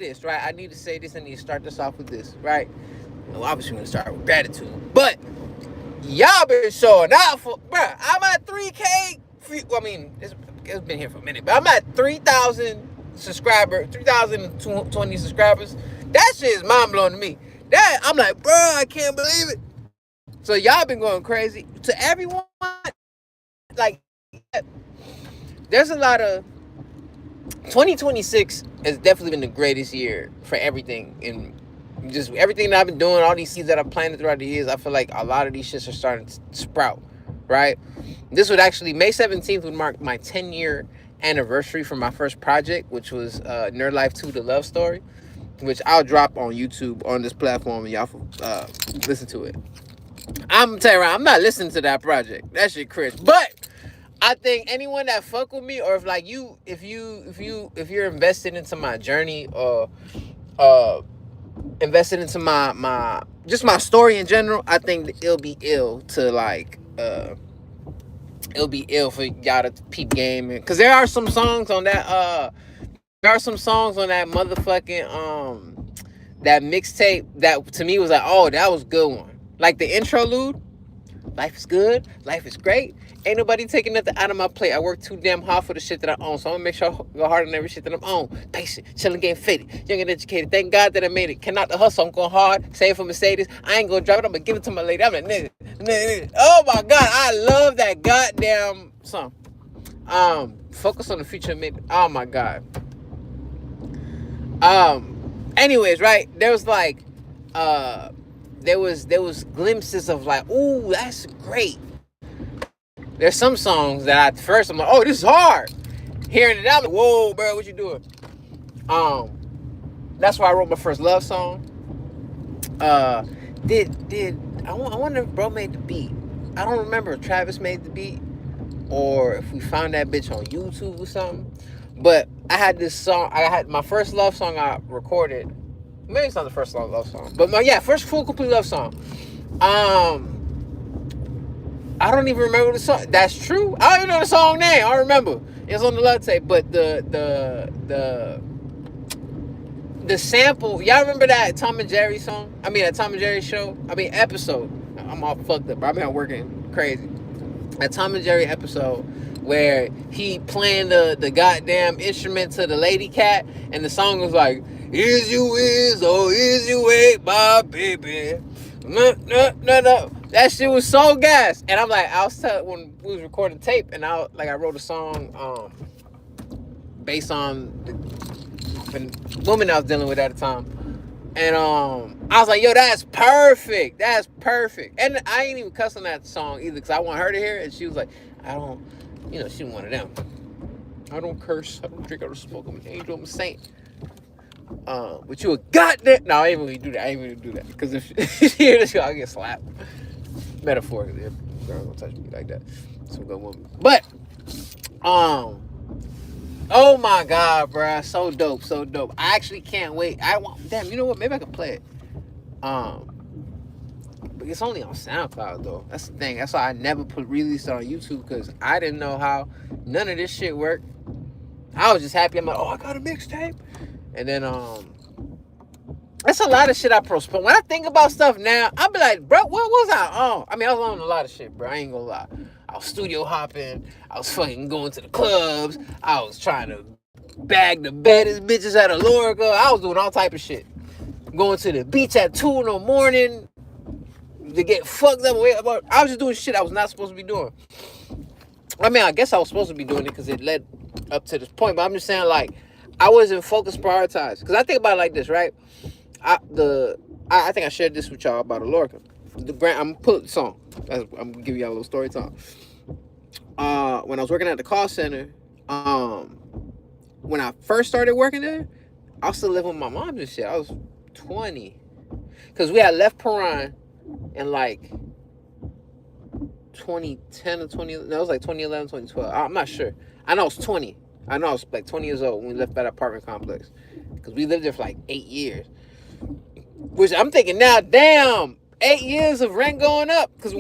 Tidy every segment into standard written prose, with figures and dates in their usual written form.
this, right? I need to say this. I need to start this off with this, right? Well, obviously, we're gonna start with gratitude, but y'all been showing out for, bruh. I'm at 3K. Well, I mean, it's been here for a minute, but I'm at 3,000 subscribers, 3,020 subscribers. That shit is mind blowing to me. That I'm like, bruh, I can't believe it. So y'all been going crazy. To everyone, like, there's a lot of 2026 has definitely been the greatest year for everything, and just everything that I've been doing, all these seeds that I've planted throughout the years. I feel like a lot of these shits are starting to sprout, right? This would actually, May 17th would mark my 10-year anniversary for my first project, which was Nerd Life 2, The Love Story, which I'll drop on YouTube on this platform, and y'all listen to it. I'm telling you, I'm not listening to that project. That shit cringe. But I think anyone that fuck with me, or if like you, if you're invested into my journey, or uh invested into my just my story in general, I think it'll be ill to like it'll be ill for y'all to peep game, because there are some songs on that there are some songs on that motherfucking that mixtape that to me was like, oh, that was a good one. Like the interlude, life is good, life is great. Ain't nobody taking nothing out of my plate. I work too damn hard for the shit that I own, so I'm gonna make sure I go hard on every shit that I'm on. Patient, chilling, getting fitted, young and educated. Thank God that I made it. Cannot the hustle. I'm going hard. Save for Mercedes. I ain't gonna drive it. I'm gonna give it to my lady. I'm a nigga. Oh my God, I love that goddamn song. Focus on the future. Oh my God. Anyways, right? There was like, there was glimpses of like, ooh, that's great. There's some songs that at first I'm like, oh, this is hard. Hearing it out, I'm like, whoa, bro, what you doing? Um, that's why I wrote my first love song. Did I wonder if bro made the beat? I don't remember if Travis made the beat or if we found that bitch on YouTube or something. But I had this song. I had my first love song I recorded. Maybe it's not the first love song, but first full complete love song. I don't even remember the song. That's true. I don't even know the song name. I don't remember. It's on the love tape, but the sample. Y'all remember that Tom and Jerry song? I mean, that Tom and Jerry show. I mean, episode. I'm all fucked up. I've been working crazy. That Tom and Jerry episode where he playing the goddamn instrument to the lady cat, and the song was like, "Is you is or is you wait, my baby." No, no, no, no. That shit was so gas. And I'm like, I was telling when we was recording tape, and I wrote a song based on the woman I was dealing with at the time. And I was like, yo, that's perfect. That's perfect. And I ain't even cussing that song either, because I want her to hear it. And she was like, I don't, she was one of them. I don't curse. I don't drink. I don't smoke. I'm an angel. I'm a saint. But you a goddamn. No, I ain't really do that. I ain't really do that. Because if she hear this, I'll get slapped. Metaphorically, if a girl gonna touch me like that. Some good woman. But, oh my God, bruh. So dope. So dope. I actually can't wait. Damn, you know what? Maybe I can play it. But it's only on SoundCloud, though. That's the thing. That's why I never released it on YouTube, because I didn't know how none of this shit worked. I was just happy. I'm like, oh, I got a mixtape. And then, that's a lot of shit I postponed. When I think about stuff now, I be like, bro, what was I on? I mean, I was on a lot of shit, bro. I ain't gonna lie. I was studio hopping. I was fucking going to the clubs. I was trying to bag the baddest bitches out of Lorica. I was doing all type of shit. Going to the beach at 2 in the morning to get fucked up. I was just doing shit I was not supposed to be doing. I mean, I guess I was supposed to be doing it because it led up to this point. But I'm just saying, like, I wasn't focused, prioritized. Because I think about it like this, right? I think I shared this with y'all about Lorica. I'm gonna pull the song. I'm gonna give y'all a little story time. When I was working at the call center, when I first started working there, I was still living with my mom and shit. I was 20, because we had left Paran in like 2010 or 20. No, it was like 2011, 2012. I'm not sure. I know I was 20. I know I was like 20 years old when we left that apartment complex, because we lived there for like 8 years. Which I'm thinking now, damn, 8 years of rent going up, because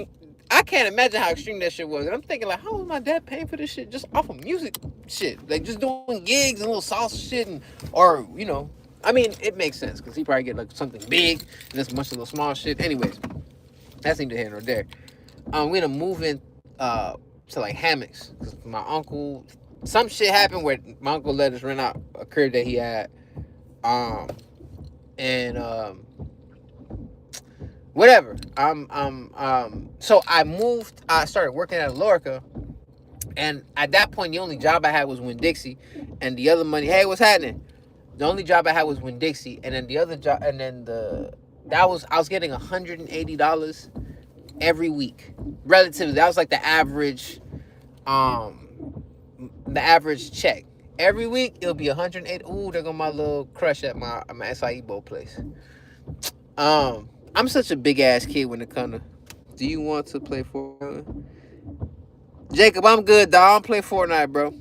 I can't imagine how extreme that shit was. And I'm thinking, like, how was my dad paying for this shit just off of music shit? Like, just doing gigs and little salsa shit, or, I mean, it makes sense because he probably get like something big and there's a bunch of little small shit. Anyways, that's neither here nor there. We gonna move in to like hammocks because my uncle, some shit happened where my uncle let us rent out a crib that he had. Um, and whatever. So I moved. I started working at Lorca, and at that point, the only job I had was Winn Dixie, and the other money. Hey, what's happening? The only job I had was Winn Dixie, and then the other job, and then I was getting $180 every week. Relatively, that was like the average check. Every week it'll be 180. Ooh, there go my little crush at my SIE bowl place. I'm such a big ass kid when it comes to. Do you want to play Fortnite? Jacob, I'm good, dog. I don't play Fortnite, bro.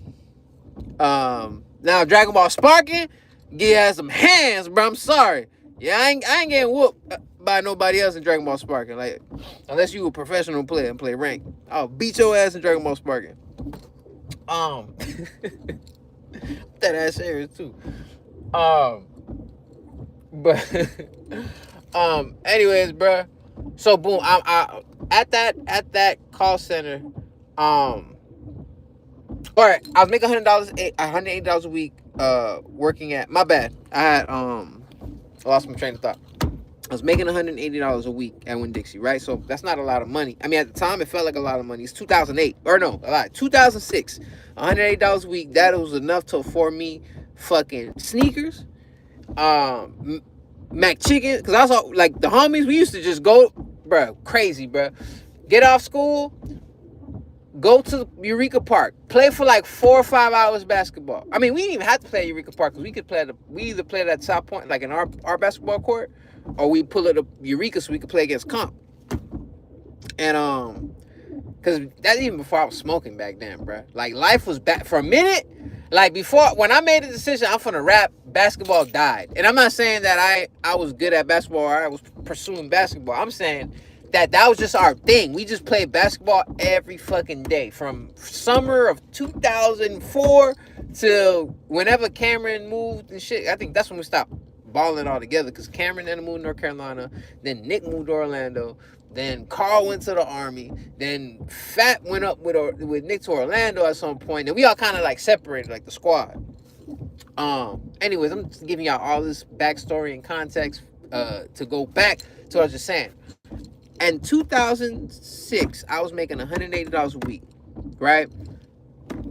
Now Dragon Ball Sparking, get has some hands, bro. I'm sorry. Yeah, I ain't getting whooped by nobody else in Dragon Ball Sparking. Like, unless you a professional player and play rank, I'll beat your ass in Dragon Ball Sparking. That ass serious too. But anyways, bro. So boom, I at that call center, all right, I was making $180 a week, working at. My bad. I had lost my train of thought. I was making $180 a week at Winn Dixie, right? So that's not a lot of money. I mean, at the time, it felt like a lot of money. It's 2008, or no, a lot. 2006, $180 a week. That was enough to afford me fucking sneakers, Mac chicken. Because I was like the homies. We used to just go, bro, crazy, bro. Get off school, go to Eureka Park, play for like 4 or 5 hours basketball. I mean, we didn't even have to play at Eureka Park because we could play we either played at South Point, like in our basketball court, or we pull it up Eureka so we could play against comp. And because that's even before I was smoking back then, bro. Like, life was back for a minute. Like, before, when I made the decision I'm finna rap, basketball died. And I'm not saying that I was good at basketball or I was pursuing basketball. I'm saying that was just our thing. We just played basketball every fucking day from summer of 2004 till whenever Cameron moved and shit. I think that's when we stopped balling all together because Cameron then moved to North Carolina, then Nick moved to Orlando, then Carl went to the Army, then Fat went up with Nick to Orlando at some point, and we all kind of like separated, like the squad. Anyways, I'm just giving y'all all this backstory and context to go back to what I was just saying. In 2006, I was making $180 a week, right?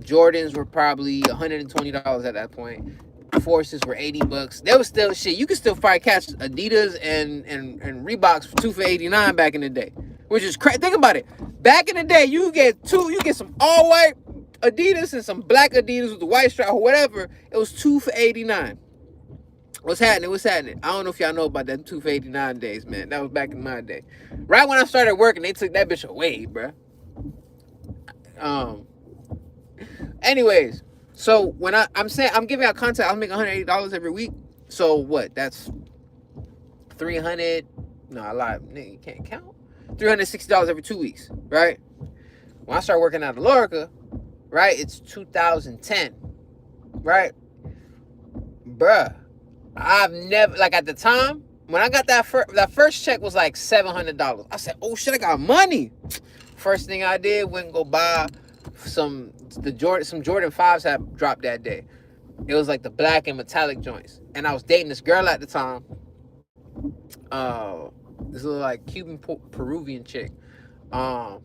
Jordans were probably $120 at that point. Forces were $80. There was still shit. You could still probably catch Adidas and Reeboks for 2 for $89 back in the day, which is crazy. Think about it. Back in the day, you get some all white Adidas and some black Adidas with the white stripe or whatever. It was 2 for $89. What's happening? I don't know if y'all know about that 2 for $89 days, man. That was back in my day. Right when I started working, they took that bitch away, bruh. Anyways, so when I'm saying I'm giving out content, I'm making $180 every week. So what? That's 300. No, I lied. Nigga, you can't count. $360 every 2 weeks, right? When I started working at Lorca, right? It's 2010, right? Bruh, I've never, like, at the time when I got that first check was like $700. I said, oh shit, I got money. First thing I did, went and go buy some Jordan 5s had dropped that day. It was like the black and metallic joints. And I was dating this girl at the time. This little like Cuban Peruvian chick. Shout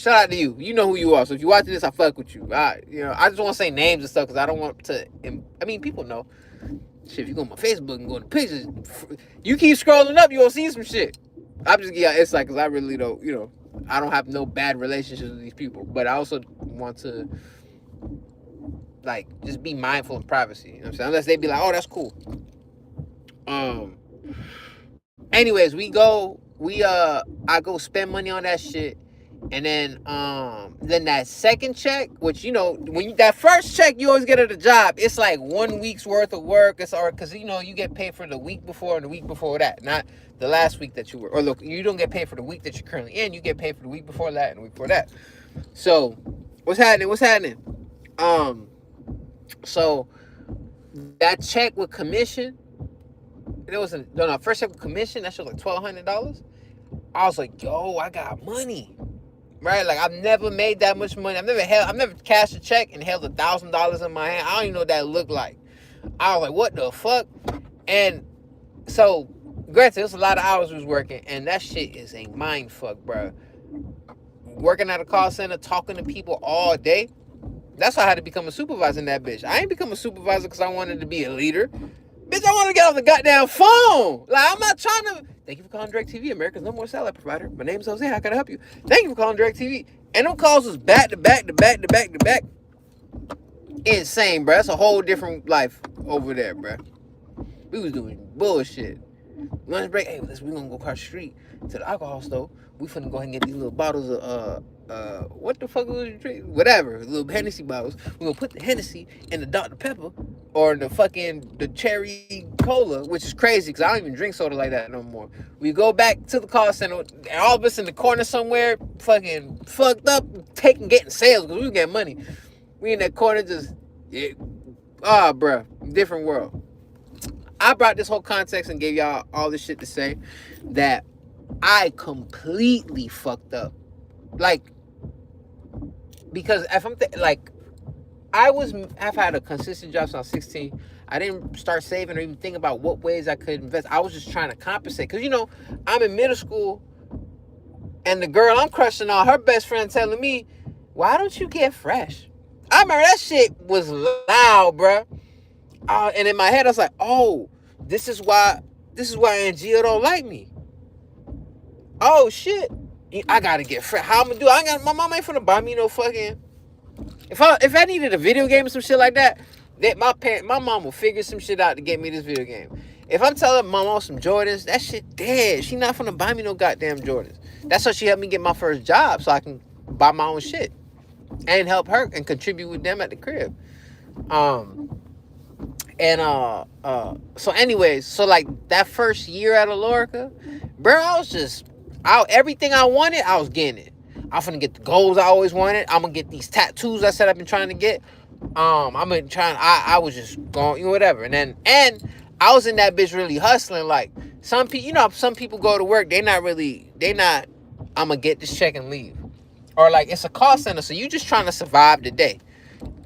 out to you. You know who you are. So if you're watching this, I fuck with you. I just want to say names and stuff because I don't want to. I mean, people know. Shit, if you go on my Facebook and go to pictures, you keep scrolling up, you'll see some shit. I'm just getting insight because I really don't, I don't have no bad relationships with these people. But I also want to, like, just be mindful of privacy. You know what I'm saying? Unless they be like, oh, that's cool. Anyways, I go spend money on that shit. And then that second check, which, when that first check you always get at a job, it's like 1 week's worth of work. It's because, you get paid for the week before and the week before that, not the last week that you were. Or look, you don't get paid for the week that you're currently in. You get paid for the week before that and the week before that. So what's happening? So that check with commission, it was no, first check with commission, that shit was like $1,200. I was like, yo, I got money. Right? Like I've never made that much money. I've never cashed a check and held $1,000 in my hand. I don't even know what that looked like. I was like, what the fuck? And so, granted, there's a lot of hours we was working, and that shit is a mind fuck, bro. Working at a call center, talking to people all day. That's why I had to become a supervisor in that bitch. I ain't become a supervisor because I wanted to be a leader. Bitch, I want to get off the goddamn phone. Like, I'm not trying to. Thank you for calling DirecTV, America's number one satellite provider. My name's Jose. How can I help you? Thank you for calling DirecTV. And them calls was back to back to back to back to back. Insane, bro. That's a whole different life over there, bro. We was doing bullshit. Lunch break, hey, we gonna go across the street to the alcohol store. We finna go ahead and get these little bottles of what the fuck was you drinking? Whatever, little Hennessy bottles. We gonna put the Hennessy in the Dr. Pepper or the cherry cola, which is crazy because I don't even drink soda like that no more. We go back to the call center, and all of us in the corner somewhere, fucking fucked up, getting sales because we was getting money. We in that corner just, bruh, different world. I brought this whole context and gave y'all all this shit to say that I completely fucked up. Like, because if I'm like, I've had a consistent job since I was 16. I didn't start saving or even think about what ways I could invest. I was just trying to compensate. Because, I'm in middle school and the girl I'm crushing on, her best friend telling me, why don't you get fresh? I remember that shit was loud, bruh. And in my head, I was like, oh, this is why Angela don't like me. Oh, shit. I gotta get fresh. How I'm gonna do? My mom ain't finna buy me no fucking. If I needed a video game or some shit like that, my mom will figure some shit out to get me this video game. If I'm telling my mom some Jordans, that shit dead. She not finna buy me no goddamn Jordans. That's why she helped me get my first job so I can buy my own shit and help her and contribute with them at the crib. So anyways, so like that first year at Alorica, bro, everything I wanted, I was getting it. I'm finna get the goals I always wanted. I'm gonna get these tattoos I said I've been trying to get. I was just going, whatever. And I was in that bitch really hustling. Like some people go to work, I'm gonna get this check and leave. Or like it's a call center, so you just trying to survive the day.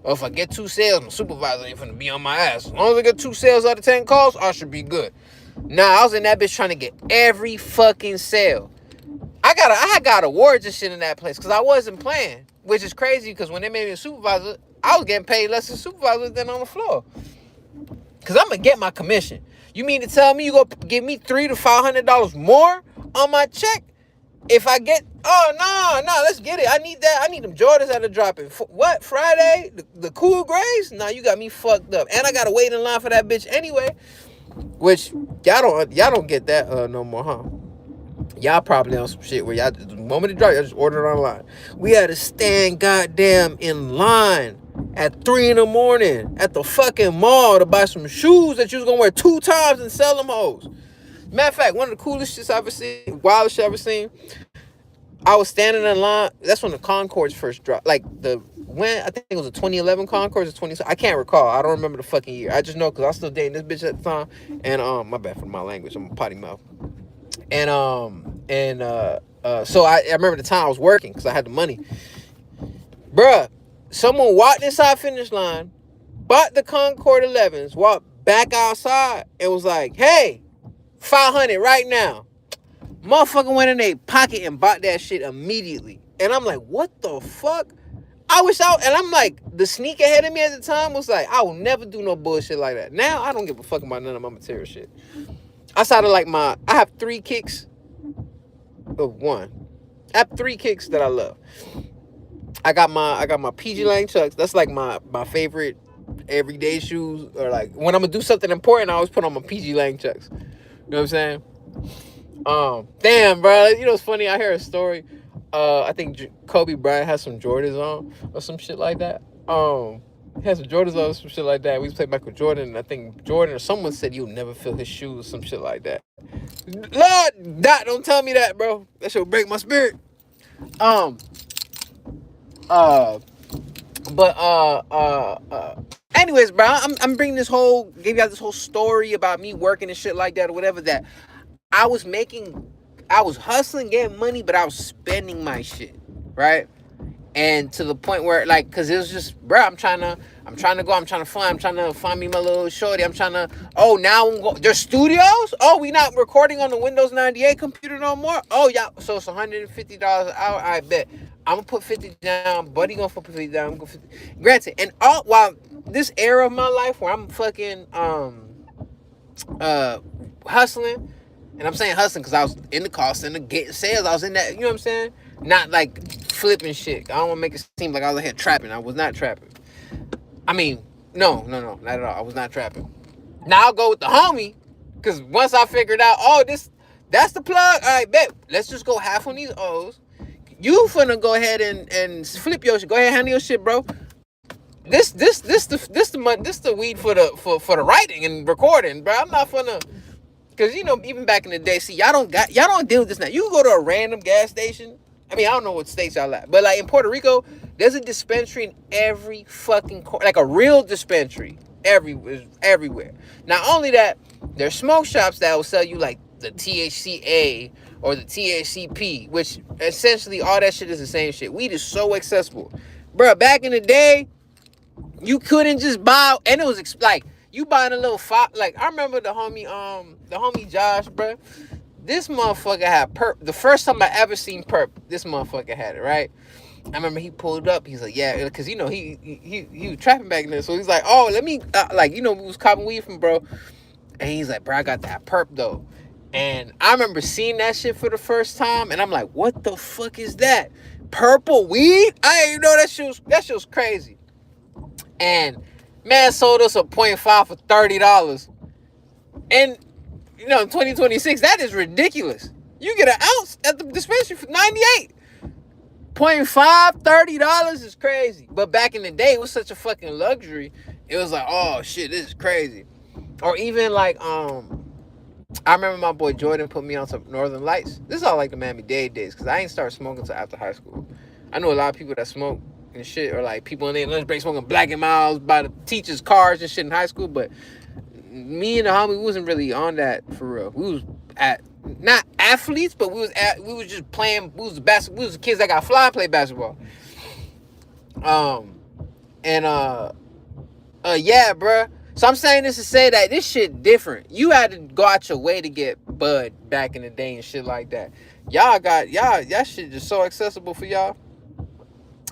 Or if I get 2 sales, my supervisor ain't finna be on my ass. As long as I get 2 sales out of 10 calls, I should be good. Nah, I was in that bitch trying to get every fucking sale. I got awards and shit in that place because I wasn't playing, which is crazy because when they made me a supervisor, I was getting paid less as supervisor than on the floor. Because I'm going to get my commission. You mean to tell me you going to give me $300 to $500 more on my check? If I get, no, let's get it. I need that. I need them Jordans that are dropping. What, Friday? The cool grays? Nah, you got me fucked up. And I got to wait in line for that bitch anyway. Which, y'all don't get that no more, huh? Y'all probably on some shit where the moment it dropped, y'all just order it online. We had to stand goddamn in line at 3 in the morning at the fucking mall to buy some shoes that you was going to wear 2 times and sell them hoes. Matter of fact, one of the coolest shits I've ever seen, wildest shit I've ever seen, I was standing in line. That's when the Concords first dropped. Like, I think it was a 2011 Concords or 20. I can't recall. I don't remember the fucking year. I just know because I was still dating this bitch at the time. And, my bad for my language. I'm a potty mouth. And, so I remember the time I was working because I had the money. Bruh, someone walked inside finish line, bought the Concord 11s, walked back outside, and was like, hey, 500 right now. Motherfucker went in their pocket and bought that shit immediately. And I'm like, what the fuck? And I'm like, the sneak ahead of me at the time was like, I will never do no bullshit like that. Now, I don't give a fuck about none of my material shit. Outside of like I have 3 kicks of 1. I have 3 kicks that I love. I got my PG Lang Chucks. That's like my favorite everyday shoes. Or like, when I'm gonna do something important, I always put on my PG Lang Chucks. You know what I'm saying? Damn, bro. You know, it's funny. I hear a story. I think Kobe Bryant has some Jordans on or some shit like that. He has some Jordans on or some shit like that. We used to play Michael Jordan, and I think Jordan or someone said you'll never feel his shoes, some shit like that. Lord, Doc, don't tell me that, bro. That shit will break my spirit. Anyways, bro, I'm bringing this whole, gave y'all this whole story about me working and shit like that or whatever, that I was making, I was hustling, getting money, but I was spending my shit, right? And to the point where, like, cause it was just, bro, I'm trying to find me my little shorty. I'm trying to, oh, now I'm going, there's studios? Oh, we not recording on the Windows 98 computer no more? Oh, yeah, so it's $150 an hour, I bet. I'm gonna put 50 down, buddy gonna put 50 down, I'm gonna 50. Granted, and all, while this era of my life where I'm fucking, uh, hustling, and I'm saying hustling because I was in the call center getting sales. I was in that, you know what I'm saying? Not like flipping shit. I don't want to make it seem like I was here trapping. I was not trapping. I mean, no, not at all. I was not trapping. Now I'll go with the homie, because once I figured out, oh, that's the plug. All right, bet. Let's just go half on these O's. You finna go ahead and flip your shit. Go ahead, handle your shit, bro. This the weed for the writing and recording, bro. I'm not finna. Cause you know, even back in the day, see, y'all don't deal with this now. You can go to a random gas station. I mean, I don't know what states y'all at, but like in Puerto Rico, there's a dispensary in every fucking corner, like a real dispensary, everywhere. Not only that, there's smoke shops that will sell you like the THCA or the THCP, which essentially all that shit is the same shit. Weed is so accessible, bro. Back in the day, you couldn't just buy, and it was like you buying a little like I remember the homie Josh, bro. This motherfucker had perp. The first time I ever seen perp, this motherfucker had it, right? I remember he pulled up. He's like, yeah, because you know he was trapping back then, so he's like, oh, let me like, you know, we was copping weed from bro, and he's like, bro, I got that perp though, and I remember seeing that shit for the first time, and I'm like, what the fuck is that? Purple weed? I didn't know that shit was crazy. And man sold us a .5 for $30. And you know, in 2026, that is ridiculous. You get an ounce at the dispensary for 98. .5, $30 is crazy. But back in the day, it was such a fucking luxury. It was like, oh shit, this is crazy. Or even like, I remember my boy Jordan put me on some Northern Lights. This is all like the Miami-Dade days, because I ain't started smoking until after high school. I know a lot of people that smoke and shit, or like people in their lunch break smoking Black and Miles by the teachers' cars and shit in high school, but me and the homie, we wasn't really on that for real. We was not athletes, but we was just playing. We was the kids that got fly and play basketball. Yeah, bruh. So I'm saying this to say that this shit different. You had to go out your way to get bud back in the day and shit like that. Y'all shit just so accessible for y'all.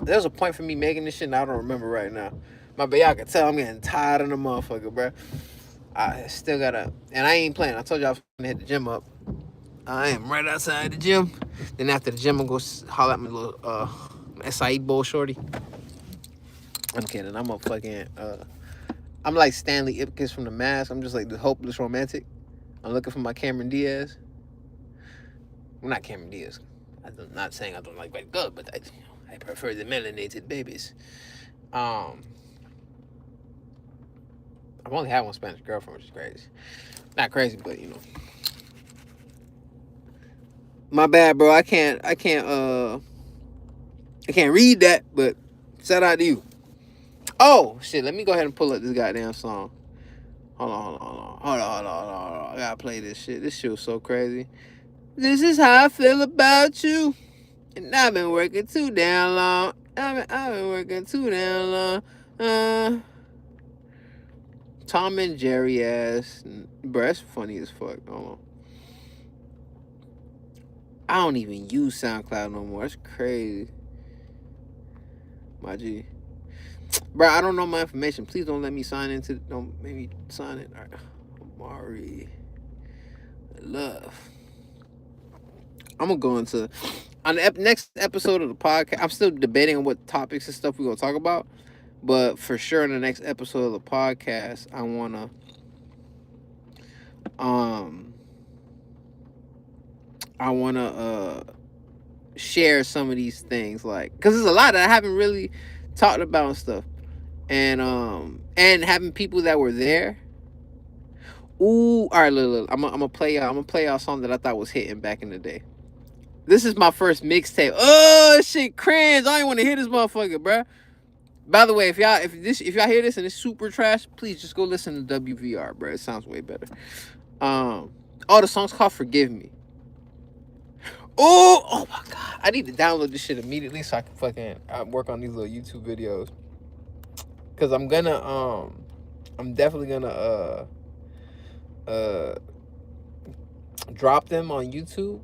There's a point for me making this shit, and I don't remember right now. My bad, y'all can tell I'm getting tired of the motherfucker, bruh. I still gotta, and I ain't playing. I told you I was gonna hit the gym up. I am right outside the gym. Then after the gym, I'm gonna go holler at my little acai bowl shorty. I'm kidding. I'm a fucking I'm like Stanley Ipkiss from The Mask. I'm just like the hopeless romantic. I'm looking for my Cameron Diaz. Well, not Cameron Diaz. I'm not saying I don't like white girls, but I prefer the melanated babies. I've only had one Spanish girlfriend, which is crazy. Not crazy, but you know. My bad, bro. I can't read that, but shout out to you. Oh shit, let me go ahead and pull up this goddamn song. Hold on. I gotta play this shit. This shit was so crazy. This is how I feel about you. And I've been working too damn long. I've been working too damn long. Tom and Jerry ass. Bro, that's funny as fuck. Hold on. I don't even use SoundCloud no more. That's crazy. My G. Bro, I don't know my information. Please don't let me sign into. Don't make me sign it. All right. Amaury Love. I'm gonna go into on the next episode of the podcast. I'm still debating on what topics and stuff we're gonna talk about, but for sure in the next episode of the podcast, I wanna share some of these things, like, because there's a lot that I haven't really talked about and stuff, and having people that were there. Ooh, all right, look, I'm gonna play y'all a song that I thought was hitting back in the day. This is my first mixtape. Oh shit, cringe! I ain't want to hear this motherfucker, bro. By the way, if y'all hear this and it's super trash, please just go listen to WVR, bro. It sounds way better. Oh, the song's called "Forgive Me." Oh my god, I need to download this shit immediately so I can fucking work on these little YouTube videos. Cause I'm definitely gonna uh drop them on YouTube.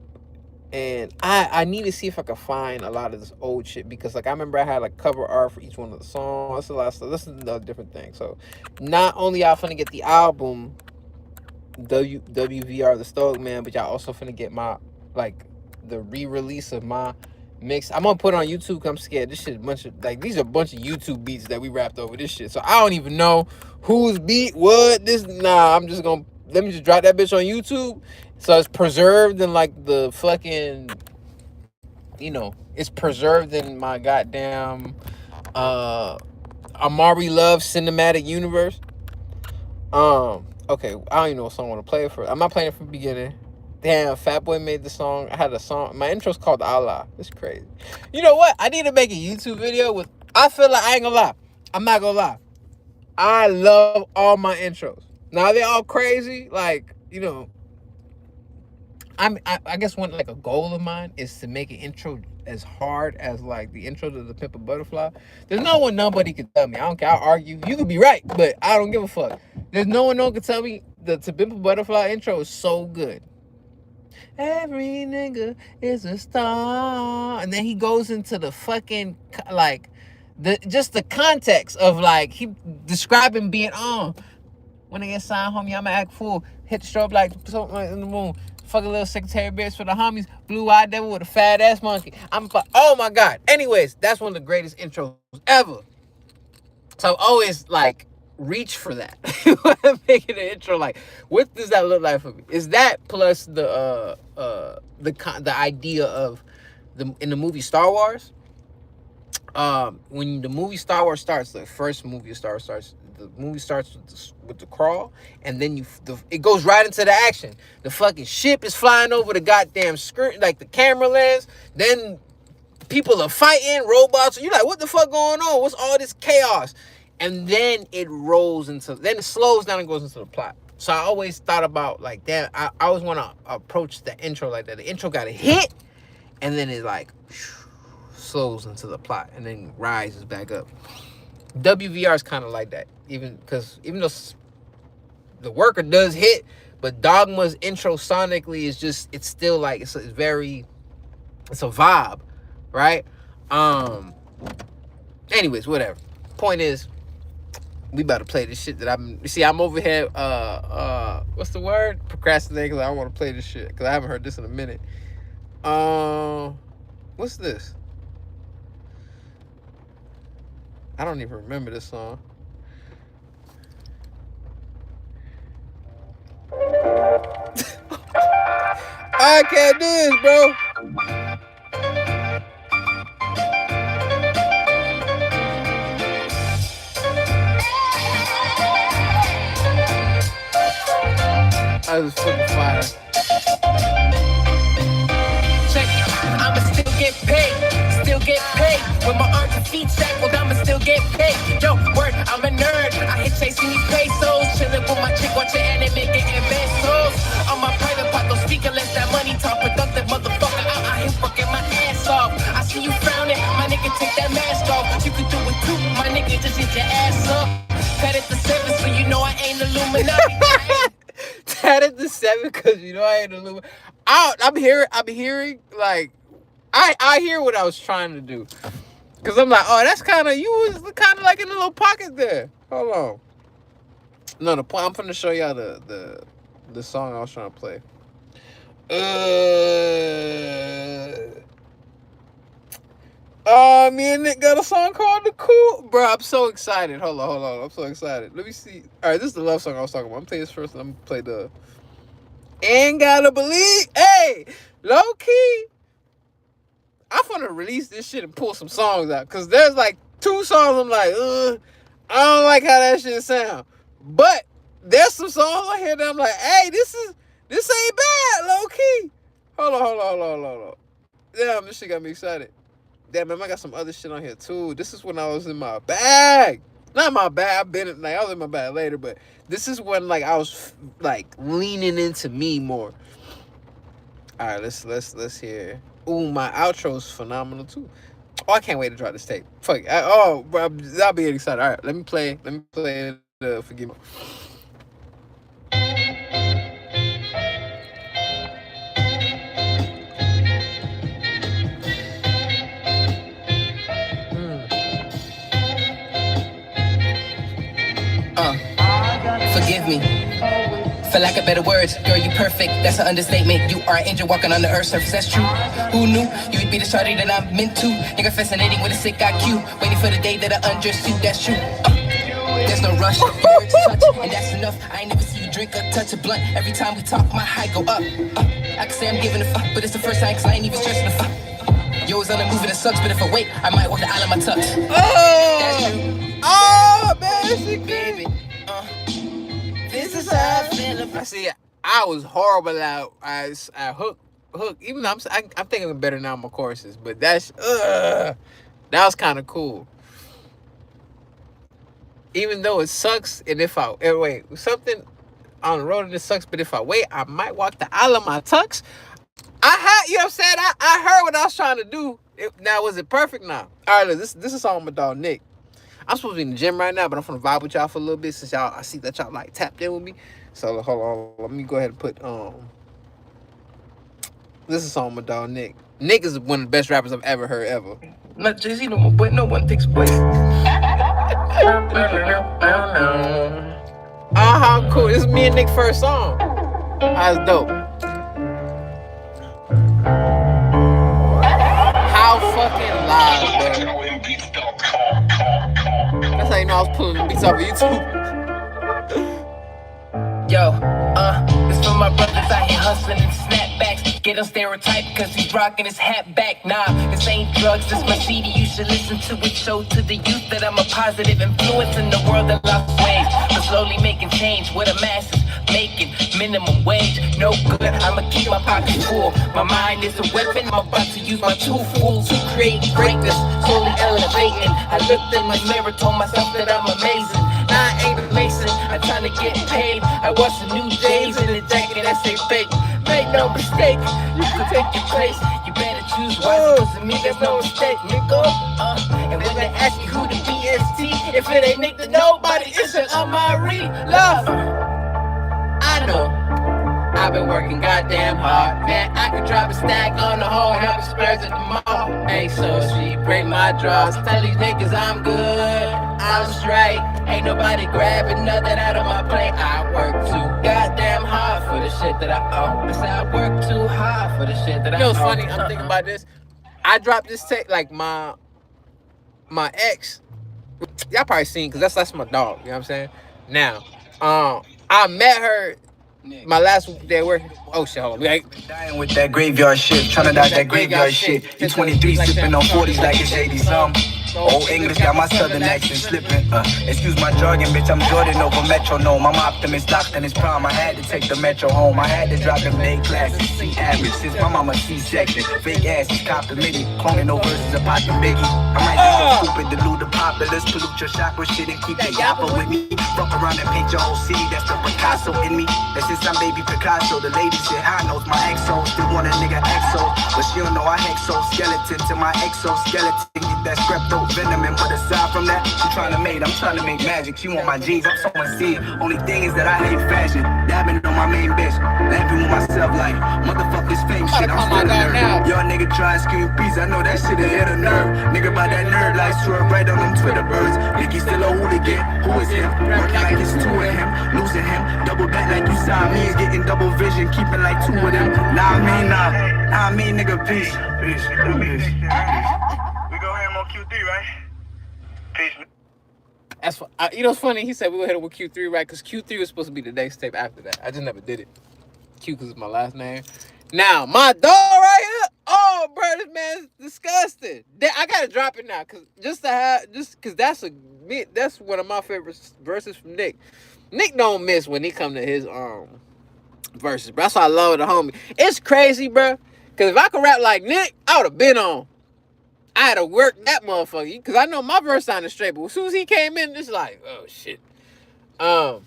And I need to see if I can find a lot of this old shit, because like I remember I had like cover art for each one of the songs. That's a lot of stuff. This is a different thing. So not only y'all finna get the album WVR the Stoic Man, but y'all also finna get my like the re-release of my mix. I'm gonna put it on YouTube because I'm scared. This shit a bunch of like these are a bunch of YouTube beats that we rapped over this shit. So I don't even know whose beat what this. Nah, I'm just gonna let me just drop that bitch on YouTube. So it's preserved in like the fucking, it's preserved in my goddamn Amaury Love cinematic universe. Okay, I don't even know what song I want to play it for. I'm not playing it from the beginning. Damn, Fat Boy made the song. I had a song. My intro's called Allah. It's crazy. You know what? I need to make a YouTube video with. I feel like I ain't gonna lie. I'm not gonna lie. I love all my intros. Now they all crazy. Like, I guess one like a goal of mine is to make an intro as hard as like the intro to the Pimp a Butterfly. There's no one nobody can tell me. I don't care. I'll argue. You could be right, but I don't give a fuck. There's no one can tell me the To Pimp a Butterfly intro is so good. Every nigga is a star, and then he goes into the fucking like the context of like he describing being on. When I get signed, homie, I'ma act fool. Hit the strobe like something like in the moon. Fuck a little secretary bitch for the homies. Blue-eyed devil with a fat ass monkey. Oh my god. Anyways, that's one of the greatest intros ever. So I always like reach for that. Making an intro like, what does that look like for me? Is that plus the idea of in the movie Star Wars? When the movie Star Wars starts, the first movie Star Wars starts, the movie starts with the crawl, and then it goes right into the action. The fucking ship is flying over the goddamn screen, like the camera lens. Then people are fighting robots. You're like, what the fuck going on? What's all this chaos? And then it slows down and goes into the plot. So I always thought about like that. I always want to approach the intro like that. The intro got a hit, and then it like slows into the plot and then rises back up. WVR is kind of like that, even though the worker does hit, but Dogma's intro sonically is just, it's still like it's a vibe, right? Anyways, whatever. Point is, we about to play this shit that I'm over here what's the word? Procrastinating, because I don't want to play this shit because I haven't heard this in a minute. What's this? I don't even remember this song. I can't do this, bro. I was fucking fire. Check it. I'ma still get paid. Still get paid. With my arms and feet shackled, I'ma still get paid. Yo, word, I'm a nerd. I hate chasing these pesos. Chilling with my chick, watching anime, getting pesos. On my private pot, don't speak unless that money talk. Productive motherfucker, I hate working my ass off. I see you frowning, my nigga, take that mask off. You can do it too, my nigga, just hit your ass up. Cut it to 7, so you know I ain't Illuminati. Tat it to 7, because you know I ain't Illuminati. I'm hearing like I hear what I was trying to do, because I'm like, oh, that's kind of, you was kind of like in a little pocket there. Hold on. No, the point, I'm finna show y'all the song I was trying to play. Me and Nick got a song called The Cool. Bro, I'm so excited. Hold on. I'm so excited. Let me see. All right, this is the love song I was talking about. I'm playing this first, and I'm gonna play the Ain't Gotta Believe. Hey, low key, I'm gonna release this shit and pull some songs out, because there's like 2 songs I'm like, I don't like how that shit sound. But there's some songs I hear that I'm like, hey, this ain't bad, low key. Hold on. Damn, this shit got me excited. Damn, man, I got some other shit on here too. This is when I was in my bag. Not my bag. I've been like I was in my bag later, but this is when like I was like leaning into me more. All right, let's hear. Ooh, my outro's phenomenal too. Oh, I can't wait to drop this tape. Fuck. Oh, bro, I'll be excited. All right, let me play. Let me play. Forgive me. Forgive me. For lack of better words, girl, you perfect. That's an understatement. You are an angel walking on the earth's surface. That's true. Who knew you'd be the shawty that I'm meant to? Nigga fascinating with a sick IQ. Waiting for the day that I undress you. That's true. There's no rush. Your words touch, and that's enough. I ain't never see you drink or touch a blunt. Every time we talk, my high go up. I can say I'm giving a fuck, but it's the first time 'cause I ain't even stressing the fuck. Yo, it's on the move and it sucks, but if I wait, I might walk the aisle of my tux. That's you. Oh, man, Baby. This is how I feel about. I see. I was horrible at hook. Even though I'm thinking better now in my courses, but that was kind of cool. Even though it sucks, and if I wait something on the road and it sucks, but if I wait, I might walk the aisle of my tux. I had, you know what I'm saying? I heard what I was trying to do. Now, was it perfect? Now, all right, look, this is a song with my dog Nick. I'm supposed to be in the gym right now, but I'm gonna vibe with y'all for a little bit since I see that y'all like tapped in with me. So hold on, let me go ahead and put this is a song with my dog Nick. Nick is one of the best rappers I've ever heard ever. Not Jay-Z no more, but no one takes place. How cool! This is me and Nick's first song. That's dope. How fucking live, bro. That's how you know I was pulling the beats off of YouTube. Yo, this for my brothers out here hustling and snapbacks. Get him stereotyped cause he's rocking his hat back. Nah, this ain't drugs, this my CD. You should listen to it. Show to the youth that I'm a positive influence in the world that lost ways. But slowly making change with the masses. Making minimum wage, no good. I'ma keep my pockets full. My mind is a weapon. I'm about to use my two fools to create greatness. Slowly elevating. I looked in my mirror, told myself that I'm amazing. I ain't a mason. I'm trying to get paid. I watch the new days in the jacket that say fake. Make no mistake, you can take your place. You better choose wisely, cause to me there's no mistake, nigga. And when they ask you who the BST, if it ain't Nick to nobody, it's an Amaury Love. I know I've been working goddamn hard. Man, I could drop a stack on the whole help splurge at the mall. Hey, so she break my draws. Tell these niggas I'm good, I'm straight. Ain't nobody grabbing nothing out of my plate. I work too goddamn hard for the shit that I own. I say I work too hard for the shit that I own. You know what's funny? I'm thinking about this. I dropped this tape, like my ex. Y'all probably seen, cause that's my dog. You know what I'm saying? Now, I met her my last day work. Oh shit, hold on. Dying with that graveyard shit, trying to dodge that graveyard shit. You 23 sipping on 40s like it's 80 some. Old English got my southern accent slipping. Excuse my jargon, bitch, I'm Jordan over metronome. I'm optimist, locked in his prime. I had to take the metro home. I had to drop them day classes, C average. Since my mama C-section, fake asses, complimented. Cloning no verses of Pac and Biggie. I might be so stupid, delude the populace, pollute your chakra shit and keep that yappa with me. Fuck around and paint your whole city, that's the Picasso in me. And since I'm baby Picasso, the lady said high notes. My exo still want a nigga exo, but she don't know I hexo skeleton to my exoskeleton. Get that strepto venom in, but aside from that, she tryna mate, I'm tryna make magic. She want my jeans, I'm so sincere. Only thing is that I hate fashion. Dabbing on my main bitch, laughing with myself like motherfuck this fame shit. I'm still a nerd. Y'all nigga try and scream peace, I know that shit hit a nerve. Nigga by that nerd like swerve right on them Twitter birds. Nicky still a hooligan, who is him? Working like it's two of him, losing him. Double back like you saw me, getting double vision, keeping like two of them. Nah, I mean, nigga, peace. Peace. We go ham on Q3, right? Peace. That's you know what's funny? He said we go hit it with Q3, right? Because Q3 was supposed to be the next tape after that. I just never did it. Q because it's my last name. Now my dog right here. Oh, bro, this man's disgusting. I gotta drop it now, cause cause that's one of my favorite verses from Nick. Nick don't miss when he come to his verses, bro. That's why I love the homie. It's crazy, bro. Cause if I could rap like Nick, I would have been on. I had to work that motherfucker because I know my verse sounded straight, but as soon as he came in, it's like, oh shit. But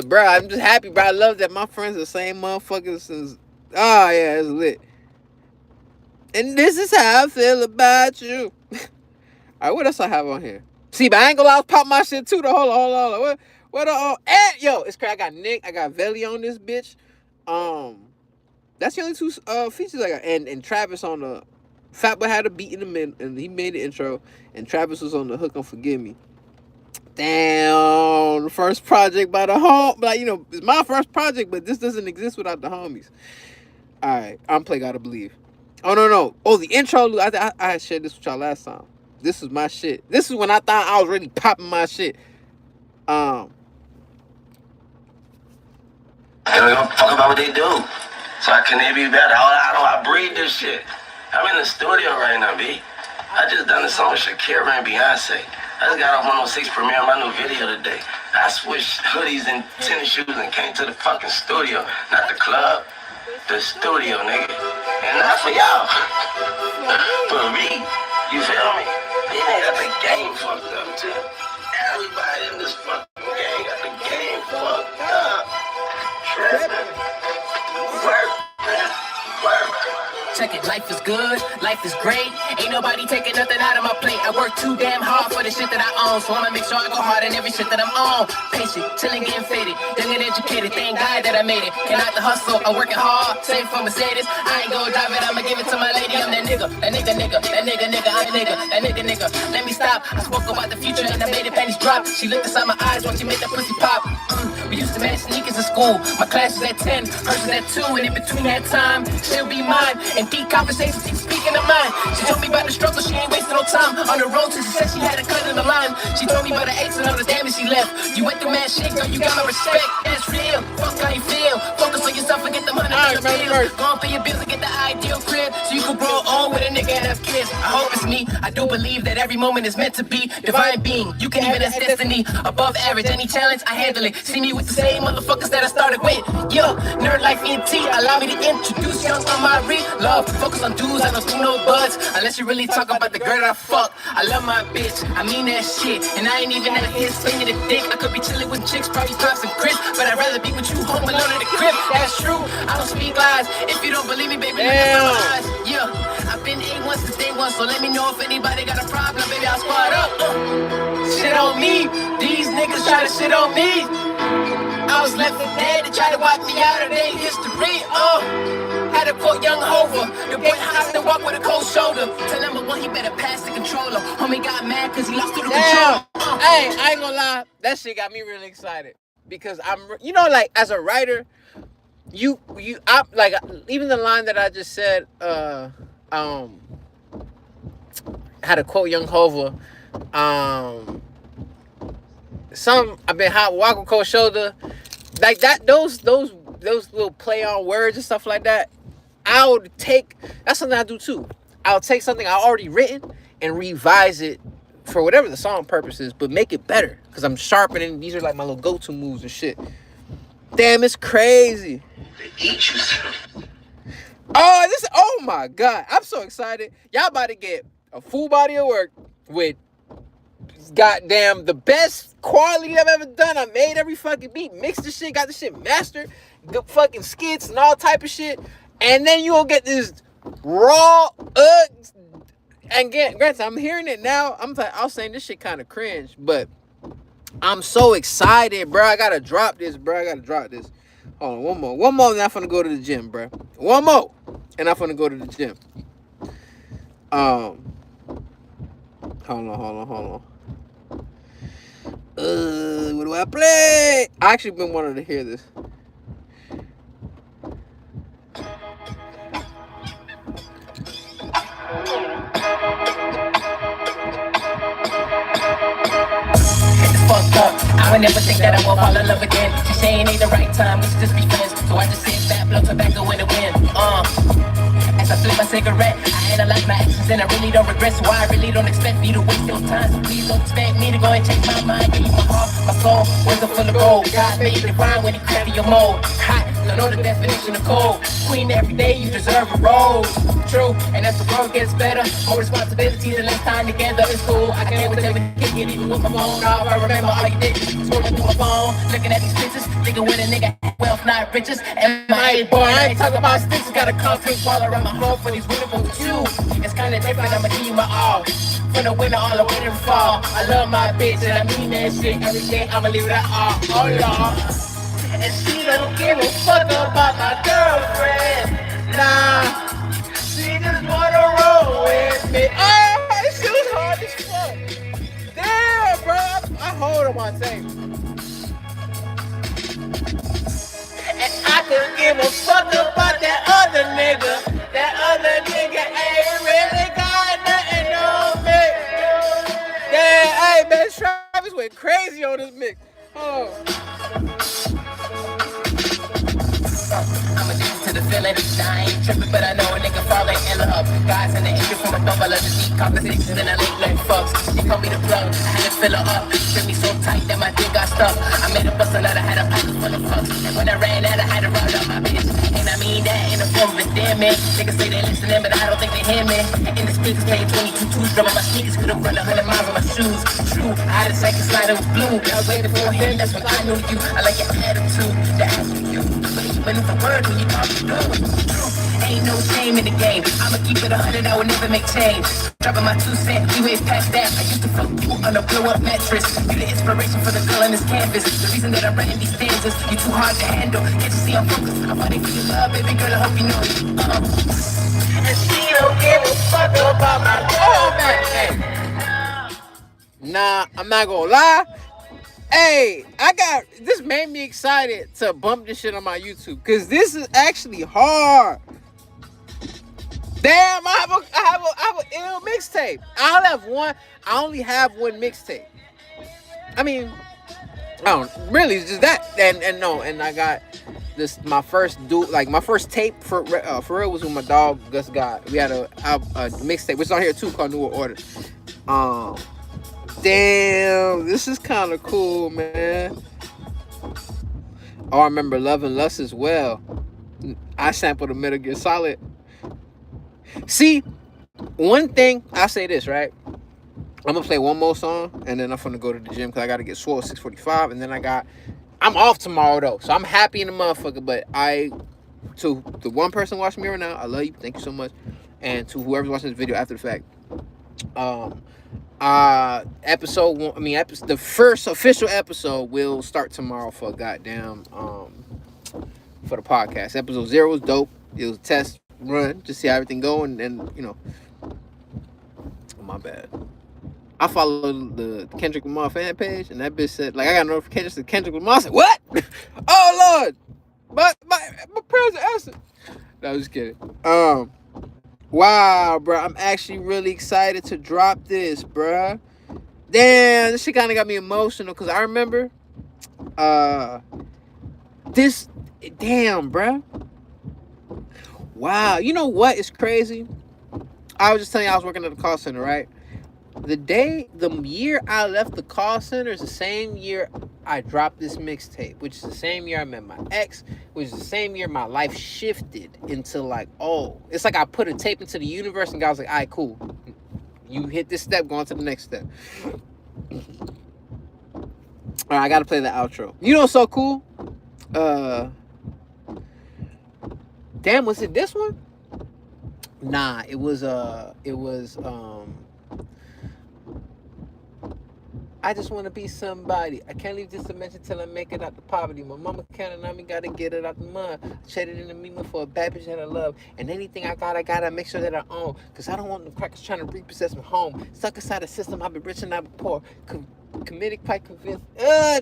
bro, I'm just happy, bro. I love that my friends are the same motherfuckers since. Oh yeah, it's lit. And this is how I feel about you. Alright, what else I have on here? See, but I ain't gonna lie, I was pop my shit too. Hold on. What yo, it's crazy. I got Nick, I got Veli on this bitch. That's the only two features I got. And Travis on the Fatboy had a beat in the mid, and he made the intro. And Travis was on the hook on Forgive Me. Damn, the first project by the home, like, you know, it's my first project, but this doesn't exist without the homies. All right, I'm play Gotta Believe. Oh no. Oh, the intro. I shared this with y'all last time. This is my shit. This is when I thought I was really popping my shit. They don't talk about what they do. So I can be better. I breathe this shit. I'm in the studio right now, B. I just done this song with Shakira and Beyonce. I just got off 106 premiere my new video today. I switched hoodies and tennis shoes and came to the fucking studio. Not the club, the studio, nigga. And not for y'all. For me, you feel me? They got the game fucked up too. Everybody in this fucking game got the game fucked up. Tripping. Work. Check it, life is good, life is great. Ain't nobody taking nothing out of my plate. I work too damn hard for the shit that I own, so I'ma make sure I go hard in every shit that I'm on. Patient, chilling, getting faded, young and educated. Thank God that I made it. Cannot the hustle, I'm working hard, save for Mercedes. I ain't gonna drive it, I'ma give it to my lady. I'm that nigga, I'm that nigga. Let me stop. I spoke about the future and I made the panties drop. She looked inside my eyes when she made that pussy pop. We used to match sneakers in school. My class was at 10, hers was at 2, and in between that time, she'll be mine. And deep conversations, keep speaking of mine. She told me about the struggle, she ain't wasting no time. On the road to success, she had a cut in the line. She told me about the aches and all the damage she left. You went through mad shit, girl, you got my respect. It's real, fuck how you feel. Focus on yourself and get the money for your bills. Go on pay your bills and get the ideal crib, so you can grow old with a nigga and have kids. I hope it's me, I do believe that every moment is meant to be. Divine being, you can even ask destiny. Above average, any challenge, I handle it. See me with the same motherfuckers that I started with. Yo, nerd life ENT, allow me to introduce young Amaury Love. Focus on dudes, I don't do no buds. Unless you really talk about the girl that I fuck. I love my bitch, I mean that shit. And I ain't even out here slinging the dick. I could be chilling with chicks, probably pop some Chris, but I'd rather be with you home alone in the crib. That's true, I don't speak lies. If you don't believe me, baby, look at my eyes. Yeah, I've been A1 since day one, so let me know if anybody got a problem, baby, I'll squad up. Shit on me, these niggas try to shit on me. I was left for dead to try to wipe me out of their history. Had to quote young Hova. The boy hot to walk with a cold shoulder. Tell number one he better pass the controller. Homie got mad cause he lost to the controller. Hey, I ain't gonna lie, that shit got me really excited because I'm, you know, like as a writer, I like even the line that I just said. Had to quote young Hova. I've been hot walk with cold shoulder, like that. Those little play on words and stuff like that. That's something I do too. I'll take something I already written and revise it for whatever the song purpose is, but make it better because I'm sharpening. These are like my little go-to moves and shit. Damn, it's crazy. They eat you. Oh my God, I'm so excited. Y'all about to get a full body of work with goddamn the best quality I've ever done. I made every fucking beat, mixed the shit, got the shit mastered, good fucking skits and all type of shit. And then you'll get this raw, and granted, I'm hearing it now. I was saying this shit kind of cringe, but I'm so excited, bro. I gotta drop this. Hold on, one more, and I'm finna go to the gym, bro. One more, and I'm finna go to the gym. Hold on. What do I play? I actually been wanting to hear this. Fucked up. I would never think that I will fall in love again. She saying it ain't the right time, we should just be friends. So I just sit back, blow tobacco in the wind. As I flip my cigarette, I analyze my actions and I really don't regret. So I really don't expect you to waste your time. So please don't expect me to go and change my mind. Give you my heart, my soul, words are full of gold. God made it divine when he crafted your mold. Hot Don't know the definition of cold. Queen every day, you deserve a rose. True, and as the world gets better, more responsibilities and less time together. It's cool. I can't wait till we kick it, even with my phone off. I remember all you did. Scrolling through my phone, looking at these pictures, thinking when a nigga had wealth, not riches. And my boy, I ain't talking about stitches. Got a concrete wall around my home for these beautiful shoes. It's kinda different, I'ma give you my all. From the winter all the way to the fall. I love my bitch and I mean that shit every day. I'ma leave it at all. Oh Lord. And she don't give a fuck about my girlfriend. Nah, she just wanna roll with me. Oh, this shit was hard as fuck. Damn, bro. I hold on my tape. And I could give a fuck about that other nigga. That other nigga ain't really got nothing on me. Damn, hey, man, Travis went crazy on this mix. Hold on. I'm addicted to the feeling. I ain't tripping, but I know a nigga falling in love. Guys in the angel from above, I love the deep conversations and I late fucks. She called me the plug, I had to fill her up. Fit me so tight that my dick got stuck. I made a bust a nut, I had a pocket full of fucks. And when I ran out, I had to round up my bitch. And I mean that in the form of a damn man. Niggas say they listening, but I don't think they hear me. In the speakers playing 22 twos, drumming my sneakers, could've run 100 miles on my shoes. True, I had a second slide, it was blue. I was waiting for him, that's when I knew you. I like your attitude, the attitude. But it's a word when you talk to do. Ain't no shame in the game. I'ma keep it 100, I would never make change. Dropping my 2 cents, you ain't past that. I used to fuck you on a blow up mattress. You the inspiration for the girl on this canvas. The reason that I'm writing these stanzas, you too hard to handle. Can't you see I'm focused? I'm fighting for your love, baby girl. I hope you know it. And she don't give a fuck about my Oh, man. Hey. Nah, I'm not gonna lie. Hey, this made me excited to bump this shit on my YouTube because this is actually hard. Damn, I have an ill mixtape. I only have one mixtape. I mean, I don't really, it's just that. And I got this my first tape for real was with my dog Gus God. We had a mixtape, which is on here too, called New Order. Damn, this is kind of cool, man. Oh, I remember Love and Lust as well. I sampled a Metal Gear Solid. See, one thing, I'll say this, right? I'm going to play one more song, and then I'm going to go to the gym because I got to get swole at 6:45, and then I'm off tomorrow, though, so I'm happy in the motherfucker, but to the one person watching me right now, I love you, thank you so much, and to whoever's watching this video after the fact, episode one, the first official episode will start tomorrow for goddamn for the podcast. Episode 0 was dope. It was a test run, just see how everything go, and you know, oh, my bad. I followed the Kendrick Lamar fan page, and that bitch said, like, I got a notification that Kendrick Lamar. I said, what? Oh Lord, my prayers are answered. No, I was just kidding. Wow, bro, I'm actually really excited to drop this, bro. Damn, this shit kind of got me emotional because I remember this. Damn, bro. Wow, you know what is crazy? I was just telling you I was working at a call center, right? The year I left the call center is the same year I dropped this mixtape, which is the same year I met my ex, which is the same year my life shifted into like, oh, it's like I put a tape into the universe and God was like, all right, cool. You hit this step, go on to the next step. All right, I got to play the outro. You know what's so cool? Damn, was it this one? Nah, it was I just want to be somebody. I can't leave this dimension till I make it out the poverty. My mama counting on me, gotta get it out the mud. I traded in the Mima for a bad bitch that I love. And anything I gotta make sure that I own. Cause I don't want the crackers trying to repossess my home. Stuck inside the system, I've been rich and I've been poor. Committed, quite convinced.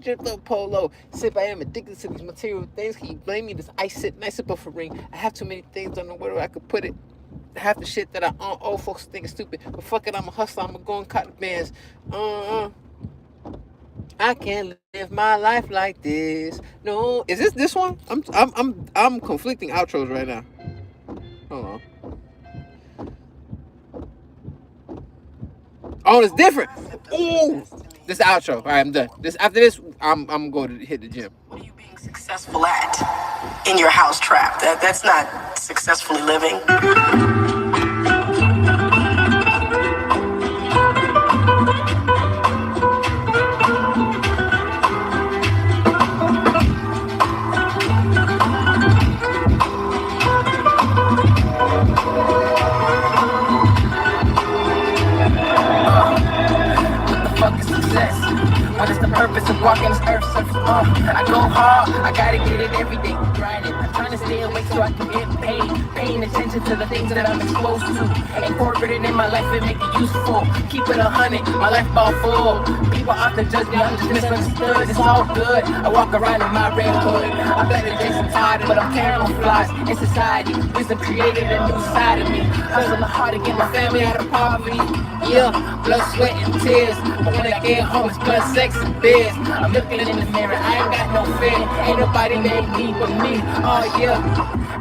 Dripped up polo. Sip, I am addicted to these material things. Can you blame me? This ice sit, nice sip of a ring. I have too many things, don't know where I could put it. Half the shit that I own, old folks think is stupid. But fuck it, I'm a hustler, I'm a go and cut the bands. I can't live my life like this. No, is this one? I'm conflicting outros right now. Hold on. Oh, it's different. Ooh, this is the outro. All right, I'm done. After this, I'm going to hit the gym. successful at in your house trap. That's not successfully living. Fuck is success? What is the purpose of walking this earth's surface? I go hard, I gotta get it every day. Grinding, I'm trying to stay awake so I can get paid. Paying attention to the things that I'm exposed to. Incorporate it in my life and make it useful. Keep it 100, my life ball full. People often judge me, I'm just misunderstood. It's all good, I walk around in my red hood. I'm better than Jason Todd, but I'm camouflaged in society. Wisdom created a new side of me. Hustling hard to get my family out of poverty. Yeah, blood, sweat, and tears. But when I get home, it's blood, sex, and beers. I'm looking in the mirror, I ain't got no fear. Ain't nobody made me but me. Oh yeah.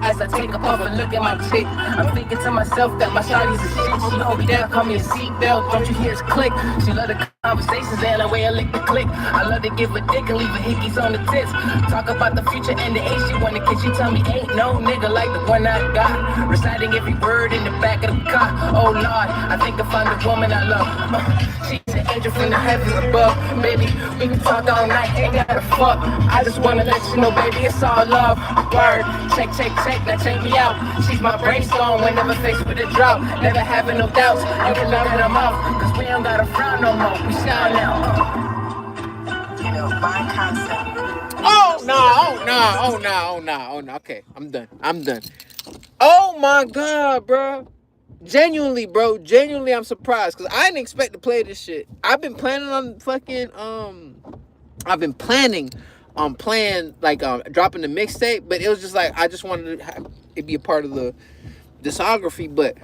As I take a puff and look at my chick, I'm thinking to myself that my shawty's a shit. She hold me down, call me a seatbelt. Don't you hear it click? She love the conversations and the way I lick the click. I love to give a dick and leave a hickeys on the tits. Talk about the future and the age she wanna kiss. She tell me ain't no nigga like the one I got. Reciting every word in the back of the car. Oh Lord, I think I found the woman I love. She's an angel from the heavens above. Baby, we can talk all night, ain't gotta fuck. I just wanna let you know, baby, it's all love. Word, check, check, check, now check me out. She's my brainstorm whenever faced with a drought. Never having no doubts, you can know that I'm out. Cause we don't gotta frown no more, we shine now. You know, my concept. Oh no! Oh no! Oh no! Oh no! Oh no! Okay, I'm done. I'm done. Oh my god, bro! Genuinely, bro. Genuinely, I'm surprised because I didn't expect to play this shit. I've been planning on fucking I've been planning on playing like dropping the mixtape, but it was just like I just wanted to have it be a part of the discography. But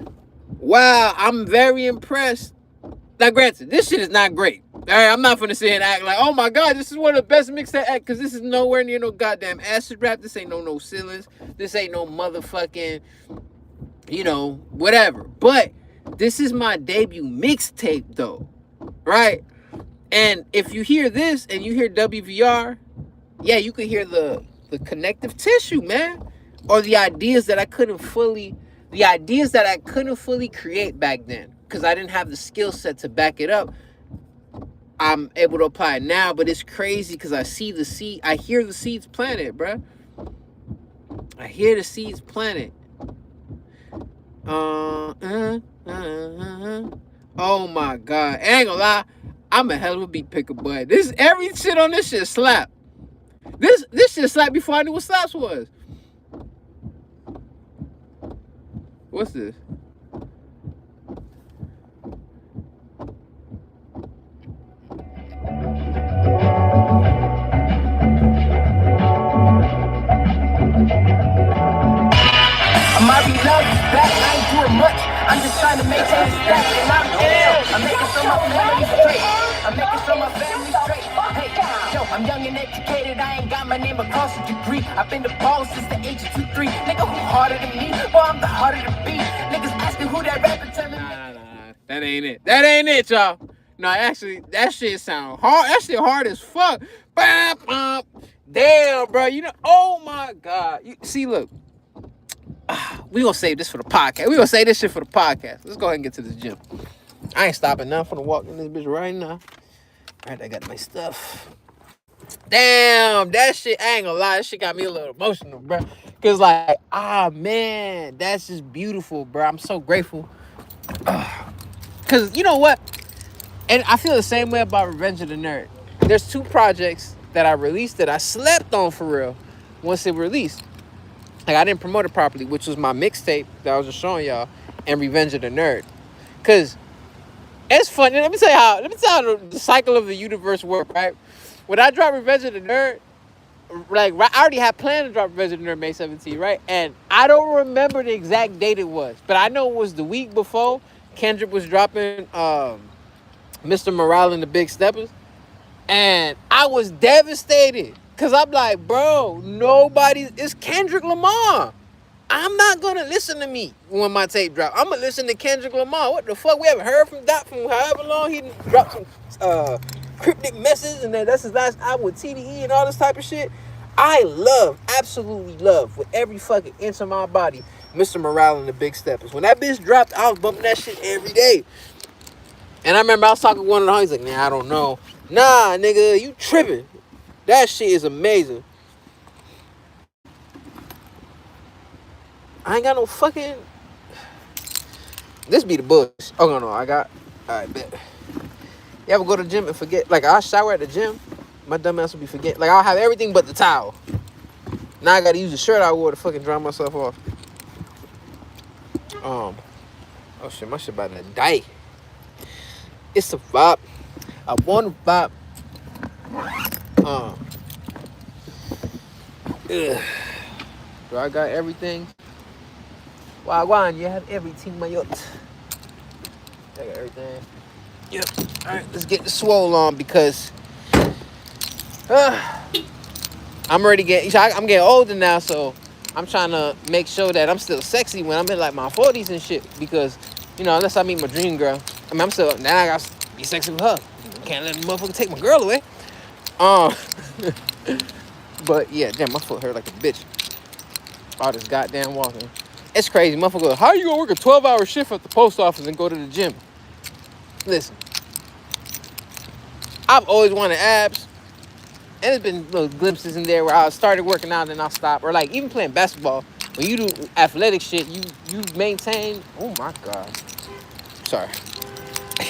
wow, I'm very impressed. Now, granted, this shit is not great. All right, I'm not gonna sit and act like, oh my god, this is one of the best mixtape act, because this is nowhere near no goddamn acid rap. This ain't no ceilings. This ain't no motherfucking, you know, whatever. But this is my debut mixtape, though, right? And if you hear this and you hear WVR, yeah, you can hear the connective tissue, man, or the ideas that I couldn't fully create back then because I didn't have the skill set to back it up. I'm able to apply it now, but it's crazy because I see the seed. I hear the seeds planted, bruh. I hear the seeds planted. Oh my god. I ain't gonna lie, I'm a hell of a beat picker, but this every shit on this shit slap. This shit slap before I knew what slaps was. What's this? Amaury Love is back, I ain't doing much. I'm just trying to maintain a stack and I'm ill. I'm making sure my family's straight. I'm making sure my family's straight. Hey, yo, I'm young and educated, I ain't got my name across a degree. I've been the ball since the age of 2-3. Nigga, who harder than me? Boy, I'm the harder to beat. Niggas asking who that rapper telling me. Nah. That ain't it. That ain't it, y'all. No, actually, that shit sound hard. That shit hard as fuck. Damn, bro. You know, oh my god. See, look. We gonna save this for the podcast. We gonna save this shit for the podcast. Let's go ahead and get to this gym. I ain't stopping now. I'm gonna walk in this bitch right now. Alright, I got my stuff. Damn, that shit, I ain't gonna lie, that shit got me a little emotional, bro. Cause like, man, that's just beautiful, bro. I'm so grateful. Cause you know what? And I feel the same way about Revenge of the Nerd. There's 2 projects that I released that I slept on for real once it released. Like I didn't promote it properly, which was my mixtape that I was just showing y'all, and Revenge of the Nerd. Cause it's funny. Let me tell you how the cycle of the universe works, right? When I dropped Revenge of the Nerd, like I already had planned to drop Revenge of the Nerd May 17th, right? And I don't remember the exact date it was, but I know it was the week before Kendrick was dropping Mr. Morale and the Big Steppers. And I was devastated. Cause I'm like, bro, it's Kendrick Lamar. I'm not gonna listen to me when my tape drop. I'm gonna listen to Kendrick Lamar. What the fuck? We haven't heard from Doc from however long. He dropped some cryptic messages, and then that's his last album with TDE and all this type of shit. I love, absolutely love, with every fucking inch of my body, Mr. Morale and the Big Steppers. When that bitch dropped, I was bumping that shit every day. And I remember I was talking to one of the homies, like, nah, I don't know. Nah, nigga, you tripping. That shit is amazing. I ain't got no fucking... This be the bush. Oh, no, I got... Alright, bet. You ever go to the gym and forget? Like, I shower at the gym. My dumb ass will be forgetting. Like, I'll have everything but the towel. Now I gotta use the shirt I wore to fucking dry myself off. Oh shit, my shit about to die. It's a vibe. I want a vibe. Do I got everything? Wagwan, you have everything, my yacht. I got everything. Yep. Alright, let's get the swole on because I'm already getting... I'm getting older now, so I'm trying to make sure that I'm still sexy when I'm in like my 40s and shit. Because, you know, unless I meet my dream girl, I mean, I'm still... Now I gotta be sexy with her. Can't let the motherfucker take my girl away. But yeah, damn, my foot hurt like a bitch. All this goddamn walking. It's crazy, motherfucker. How you gonna work a 12-hour shift at the post office and go to the gym? Listen, I've always wanted abs. And there's been little glimpses in there where I started working out and I'll stop. Or like even playing basketball. When you do athletic shit, you maintain... Oh my God. Sorry.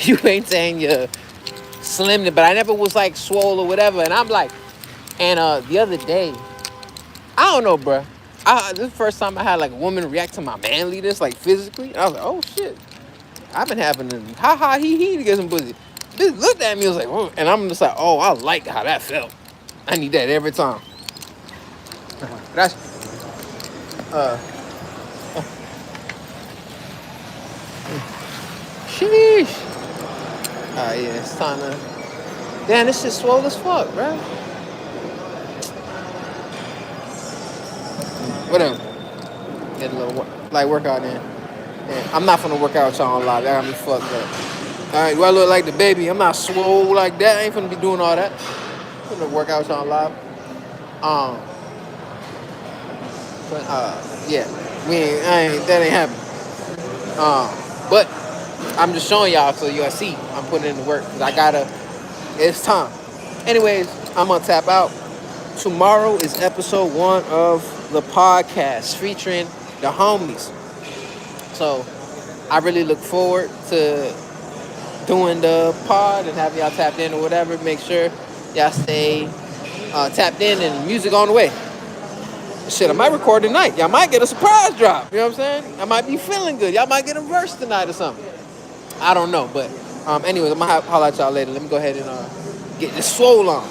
You maintain your slimness. But I never was like swole or whatever. And I'm like... And the other day... I don't know, bro. This is the first time I had like a woman react to my manliness, like physically. And I was like, oh shit. I've been having to ha he to get some pussy. Bitch looked at me, was like, oh. And I'm just like, oh, I like how that felt. I need that every time. That's sheesh. Yeah, it's time to... Damn, this shit swole as fuck, bro. Whatever. Get a little like workout in. Yeah, I'm not finna work out with y'all on live. That got me fucked up. Alright, do I look like the baby? I'm not swole like that. I ain't finna be doing all that. I'm finna work out with y'all on live. Yeah. That ain't happening. But I'm just showing y'all so y'all see I'm putting in the work. Cause I gotta... It's time. Anyways, I'm gonna tap out. Tomorrow is episode 1 of the podcast featuring the homies. So I really look forward to doing the pod and having y'all tapped in or whatever. Make sure y'all stay tapped in and music on the way. Shit, I might record tonight. Y'all might get a surprise drop. You know what I'm saying? I might be feeling good. Y'all might get a verse tonight or something. I don't know. But anyways, I'm going to holler at y'all later. Let me go ahead and get this swole on.